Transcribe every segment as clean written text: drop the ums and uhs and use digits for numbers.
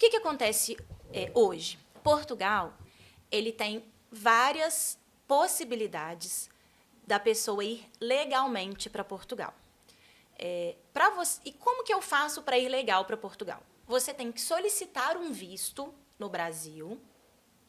que acontece hoje? Portugal, ele tem várias possibilidades da pessoa ir legalmente para Portugal. E como que eu faço para ir legal para Portugal? Você tem que solicitar um visto no Brasil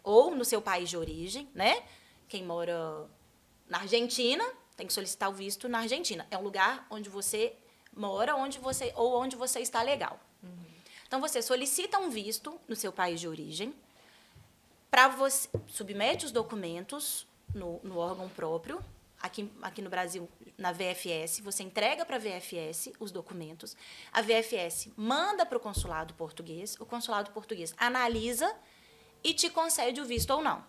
ou no seu país de origem, né? Quem mora na Argentina tem que solicitar o visto na Argentina. É um lugar onde você mora, onde você está legal. Então, você solicita um visto no seu país de origem, para você submete os documentos no órgão próprio. Aqui no Brasil, na VFS, você entrega para a VFS os documentos. A VFS manda para o consulado português. O consulado português analisa e te concede o visto ou não.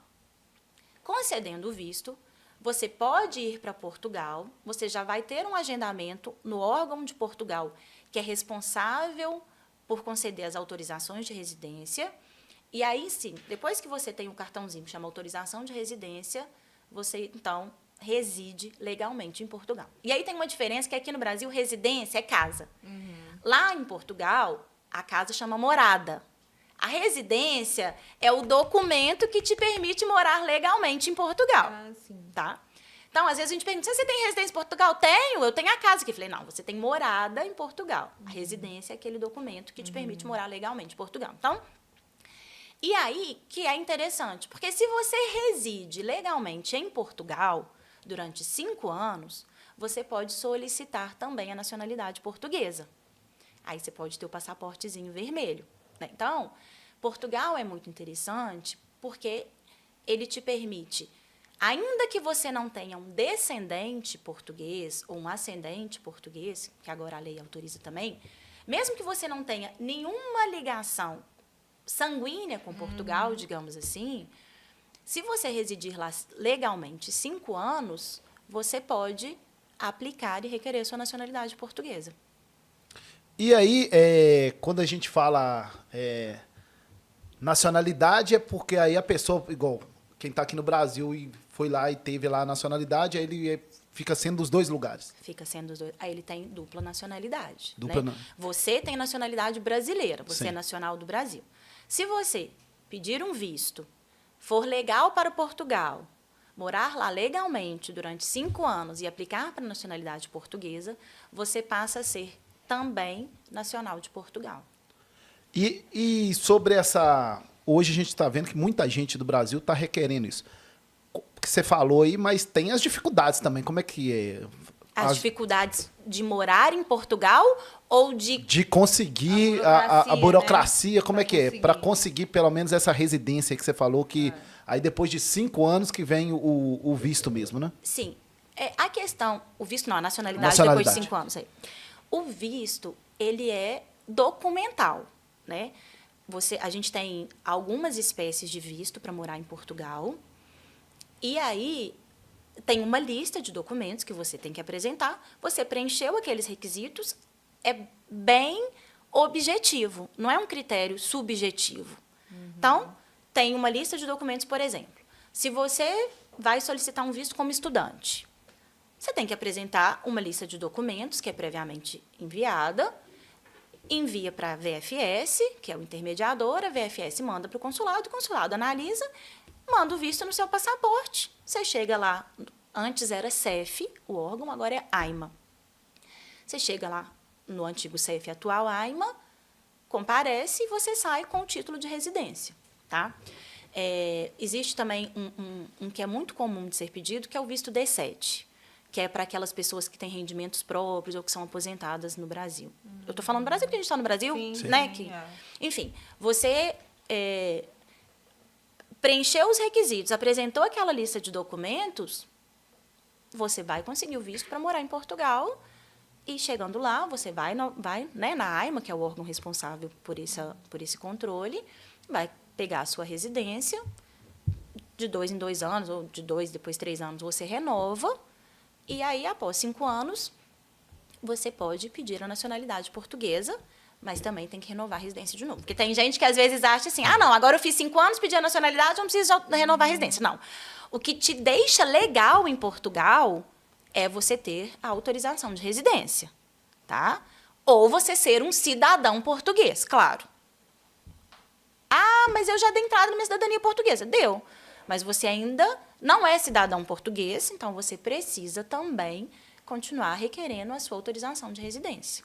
Concedendo o visto, você pode ir para Portugal. Você já vai ter um agendamento no órgão de Portugal, que é responsável por conceder as autorizações de residência. E aí, sim, depois que você tem um cartãozinho que chama autorização de residência, você, então, reside legalmente em Portugal. E aí tem uma diferença que aqui no Brasil, residência é casa. Lá em Portugal, a casa chama morada. A residência é o documento que te permite morar legalmente em Portugal. Sim. Tá? Então, às vezes a gente pergunta, você tem residência em Portugal? Tenho, eu tenho a casa aqui. Falei, não, você tem morada em Portugal. A residência é aquele documento que te permite morar legalmente em Portugal. Então, e aí que é interessante, porque se você reside legalmente em Portugal durante 5 anos, você pode solicitar também a nacionalidade portuguesa. Aí você pode ter o passaportezinho vermelho, né? Então, Portugal é muito interessante porque ele te permite, ainda que você não tenha um descendente português ou um ascendente português, que agora a lei autoriza também, mesmo que você não tenha nenhuma ligação sanguínea com Portugal, digamos assim, se você residir lá legalmente 5 anos, você pode aplicar e requerer sua nacionalidade portuguesa. E aí, quando a gente fala nacionalidade, é porque aí a pessoa, igual quem está aqui no Brasil e foi lá e teve lá a nacionalidade, aí ele fica sendo dos 2 lugares. Fica sendo os 2. Aí ele tem dupla nacionalidade. Dupla, né? Você tem nacionalidade brasileira, você Sim. é nacional do Brasil. Se você pedir um visto, for legal para Portugal, morar lá legalmente durante 5 anos e aplicar para a nacionalidade portuguesa, você passa a ser também nacional de Portugal. E sobre essa... Hoje a gente está vendo que muita gente do Brasil está requerendo isso. Que você falou aí, mas tem as dificuldades também. Como é que é? As dificuldades de morar em Portugal ou de conseguir a burocracia, né? Como é que é? Para conseguir pelo menos essa residência que você falou, que aí depois de 5 anos que vem o visto mesmo, né? Sim. A questão, o visto não, a nacionalidade depois de 5 anos. Aí. O visto, ele é documental, né? A gente tem algumas espécies de visto para morar em Portugal, e aí tem uma lista de documentos que você tem que apresentar. Você preencheu aqueles requisitos, é bem objetivo, não é um critério subjetivo. Então, tem uma lista de documentos, por exemplo. Se você vai solicitar um visto como estudante, você tem que apresentar uma lista de documentos que é previamente enviada, envia para a VFS, que é o intermediador, a VFS manda para o consulado analisa, manda o visto no seu passaporte. Você chega lá, antes era CEF, o órgão, agora é AIMA. Você chega lá no antigo CEF atual, AIMA, comparece e você sai com o título de residência. Tá? Existe também um que é muito comum de ser pedido, que é o visto D7, que é para aquelas pessoas que têm rendimentos próprios ou que são aposentadas no Brasil. Eu estou falando Brasil porque a gente está no Brasil, sim, né? Sim, enfim, você preencheu os requisitos, apresentou aquela lista de documentos, você vai conseguir o visto para morar em Portugal e, chegando lá, você vai né, na AIMA, que é o órgão responsável por esse controle, vai pegar a sua residência, de 2 em 2 anos, ou de 2, depois 3 anos, você renova, e aí, após 5 anos, você pode pedir a nacionalidade portuguesa, mas também tem que renovar a residência de novo. Porque tem gente que, às vezes, acha assim, não, agora eu fiz 5 anos, pedi a nacionalidade, não preciso renovar a residência. Não. O que te deixa legal em Portugal é você ter a autorização de residência, tá? Ou você ser um cidadão português, claro. mas eu já dei entrada na minha cidadania portuguesa. Deu. Mas você ainda não é cidadão português, então você precisa também continuar requerendo a sua autorização de residência.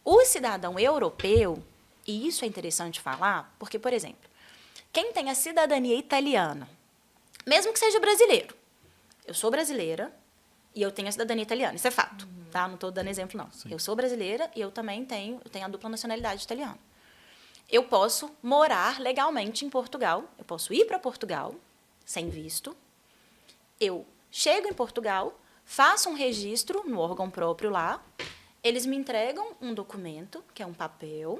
O cidadão europeu, e isso é interessante falar, porque, por exemplo, quem tem a cidadania italiana, mesmo que seja brasileiro, eu sou brasileira e eu tenho a cidadania italiana, isso é fato, tá? Não estou dando exemplo, não. Sim. Eu sou brasileira e eu também tenho a dupla nacionalidade italiana. Eu posso morar legalmente em Portugal, eu posso ir para Portugal sem visto, eu chego em Portugal, faço um registro no órgão próprio lá, eles me entregam um documento, que é um papel,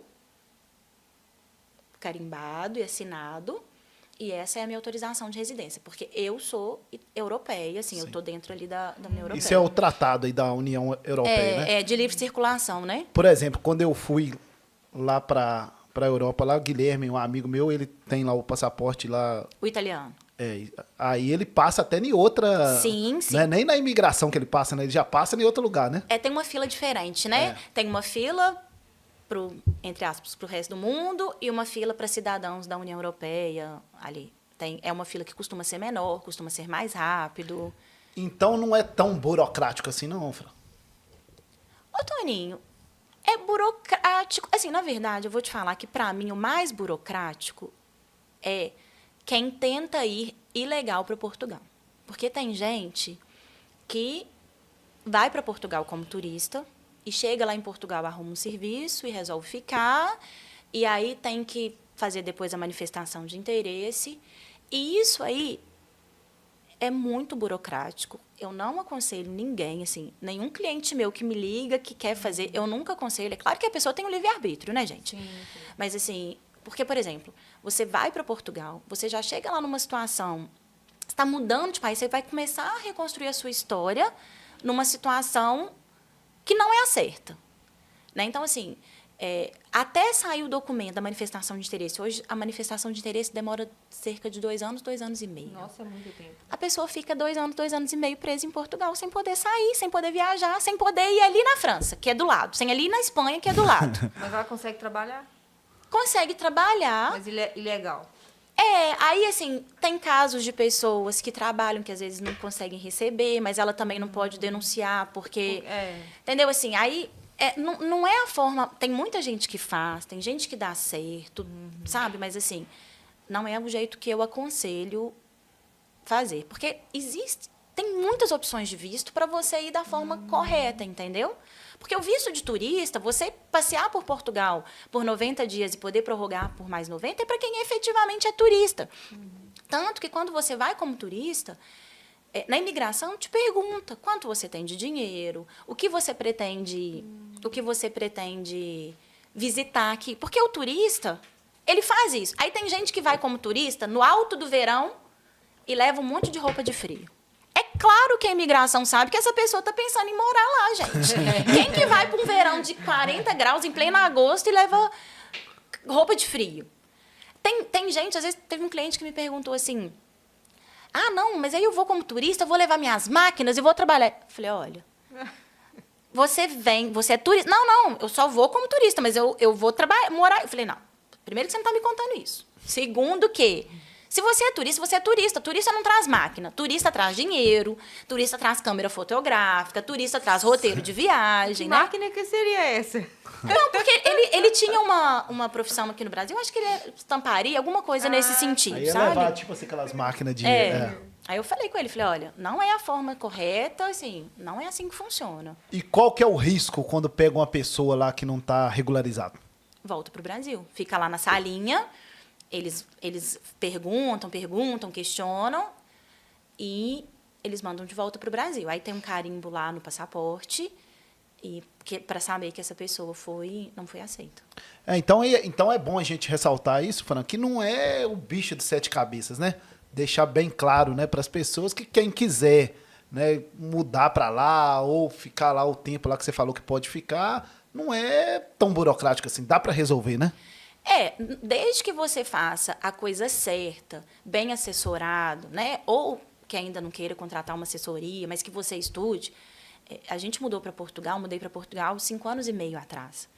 carimbado e assinado, e essa é a minha autorização de residência, porque eu sou europeia, assim, Sim. eu estou dentro ali da União Europeia. Isso é o tratado aí da União Europeia, né? É, de livre circulação, né? Por exemplo, quando eu fui lá para a Europa, lá o Guilherme, um amigo meu, ele tem lá o passaporte lá... O italiano. Aí ele passa até em outra... Sim, sim. Não é nem na imigração que ele passa, né? Ele já passa em outro lugar, né? Tem uma fila diferente, né? Tem uma fila... entre aspas, para o resto do mundo e uma fila para cidadãos da União Europeia ali. É uma fila que costuma ser menor, costuma ser mais rápido. Então não é tão burocrático assim, não, Fran? Ô, Toninho, é burocrático. Assim, na verdade, eu vou te falar que, para mim, o mais burocrático é quem tenta ir ilegal para Portugal. Porque tem gente que vai para Portugal como turista, e chega lá em Portugal, arruma um serviço e resolve ficar, e aí tem que fazer depois a manifestação de interesse. E isso aí é muito burocrático. Eu não aconselho ninguém, assim, nenhum cliente meu que me liga, que quer fazer, eu nunca aconselho. É claro que a pessoa tem o livre-arbítrio, né, gente? Sim. Mas, assim, porque, por exemplo, você vai para Portugal, você já chega lá numa situação, você está mudando de país, você vai começar a reconstruir a sua história numa situação que não é a certa. Né? Então, assim, até sair o documento da manifestação de interesse, hoje a manifestação de interesse demora cerca de 2 anos, 2 anos e meio. Nossa, é muito tempo. A pessoa fica 2 anos, 2 anos e meio presa em Portugal, sem poder sair, sem poder viajar, sem poder ir ali na França, que é do lado, sem ali na Espanha, que é do lado. Mas ela consegue trabalhar? Consegue trabalhar. Mas ilegal. Aí, assim, tem casos de pessoas que trabalham, que às vezes não conseguem receber, mas ela também não pode denunciar, porque... Entendeu? Assim, aí, não é a forma... Tem muita gente que faz, tem gente que dá certo, sabe? Mas, assim, não é o jeito que eu aconselho fazer. Porque tem muitas opções de visto para você ir da forma correta, entendeu? Porque o visto de turista, você passear por Portugal por 90 dias e poder prorrogar por mais 90, é para quem efetivamente é turista. Tanto que quando você vai como turista, na imigração te pergunta quanto você tem de dinheiro, o que você pretende visitar aqui. Porque o turista, ele faz isso. Aí tem gente que vai como turista no alto do verão e leva um monte de roupa de frio. É claro que a imigração sabe que essa pessoa está pensando em morar lá, gente. Quem que vai para um verão de 40 graus em pleno agosto e leva roupa de frio? Tem gente, às vezes teve um cliente que me perguntou assim, não, mas aí eu vou como turista, eu vou levar minhas máquinas e vou trabalhar. Eu falei, olha, você é turista? Não, eu só vou como turista, mas eu vou trabalhar, morar. Eu falei, não, primeiro que você não está me contando isso. Segundo que... Se você é turista. Turista não traz máquina. Turista traz dinheiro, turista traz câmera fotográfica, turista traz roteiro de viagem. Que né? máquina que seria essa? Não, porque ele tinha uma profissão aqui no Brasil, acho que ele estamparia, alguma coisa nesse sentido, aí sabe? Levar, tipo assim, aquelas máquinas de... Aí eu falei com ele, olha, não é a forma correta, assim, não é assim que funciona. E qual que é o risco quando pega uma pessoa lá que não está regularizada? Volta pro Brasil. Fica lá na salinha... Eles perguntam, questionam e eles mandam de volta para o Brasil. Aí tem um carimbo lá no passaporte para saber que essa pessoa não foi aceita. Então é bom a gente ressaltar isso, Fran, que não é o bicho de 7 cabeças, né? Deixar bem claro, né, para as pessoas que quem quiser, né, mudar para lá ou ficar lá o tempo lá que você falou que pode ficar, não é tão burocrático assim. Dá para resolver, né? Desde que você faça a coisa certa, bem assessorado, né? Ou que ainda não queira contratar uma assessoria, mas que você estude. A gente mudei para Portugal 5 anos e meio atrás.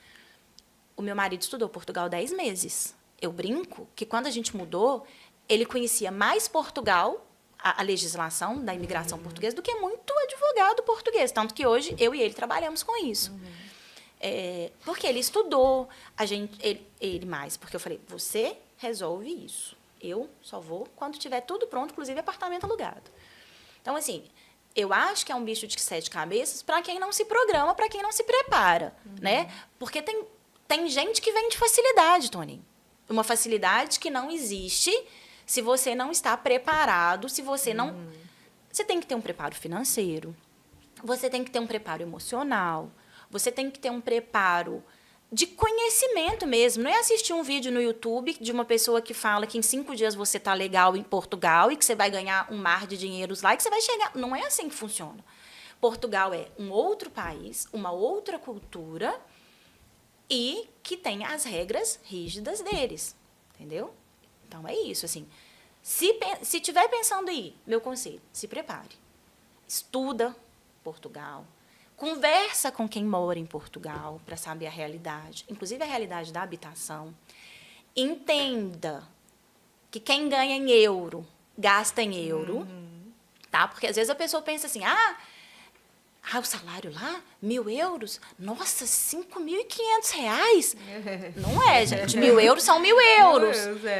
O meu marido estudou Portugal 10 meses. eu brinco que quando a gente mudou, ele conhecia mais Portugal, a legislação da imigração portuguesa, do que muito advogado português. Tanto que hoje eu e ele trabalhamos com isso. Porque ele estudou, ele mais. Porque eu falei, você resolve isso. Eu só vou quando tiver tudo pronto, inclusive apartamento alugado. Então, assim, eu acho que é um bicho de 7 cabeças para quem não se programa, para quem não se prepara, né? Porque tem gente que vem de facilidade, Toninho. Uma facilidade que não existe se você não está preparado, se você não... Você tem que ter um preparo financeiro, você tem que ter um preparo emocional, você tem que ter um preparo de conhecimento mesmo. Não é assistir um vídeo no YouTube de uma pessoa que fala que em 5 dias você está legal em Portugal e que você vai ganhar um mar de dinheiros lá e que você vai chegar... Não é assim que funciona. Portugal é um outro país, uma outra cultura e que tem as regras rígidas deles, entendeu? Então, é isso, assim. Se estiver pensando em ir, meu conselho, se prepare. Estuda Portugal. Conversa com quem mora em Portugal para saber a realidade, inclusive a realidade da habitação. Entenda que quem ganha em euro, gasta em euro, tá? Porque, às vezes, a pessoa pensa assim, o salário lá, 1.000 euros? Nossa, 5.500 reais? Não é, gente. 1.000 euros são 1.000 euros.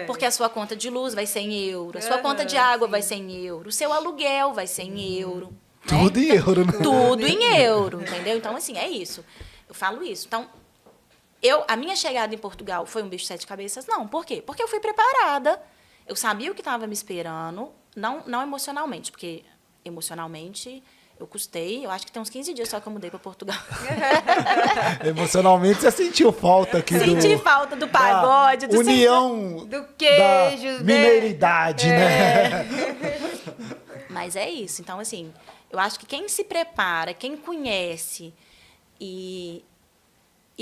Porque a sua conta de luz vai ser em euro, a sua conta de água vai ser em euro, o seu aluguel vai ser em euro. Tudo em euro, né? Tudo em euro, entendeu? Então, assim, é isso. Eu falo isso. Então, a minha chegada em Portugal foi um bicho de 7 cabeças? Não. Por quê? Porque eu fui preparada. Eu sabia o que estava me esperando, não emocionalmente, porque emocionalmente... Eu custei, eu acho que tem uns 15 dias só que eu mudei para Portugal. Emocionalmente, você sentiu falta aqui Senti falta do pagode, do união, do queijo, da mineiridade, né? Mas é isso. Então, assim, eu acho que quem se prepara, quem conhece e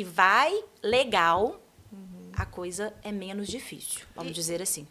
vai legal, a coisa é menos difícil, vamos dizer assim.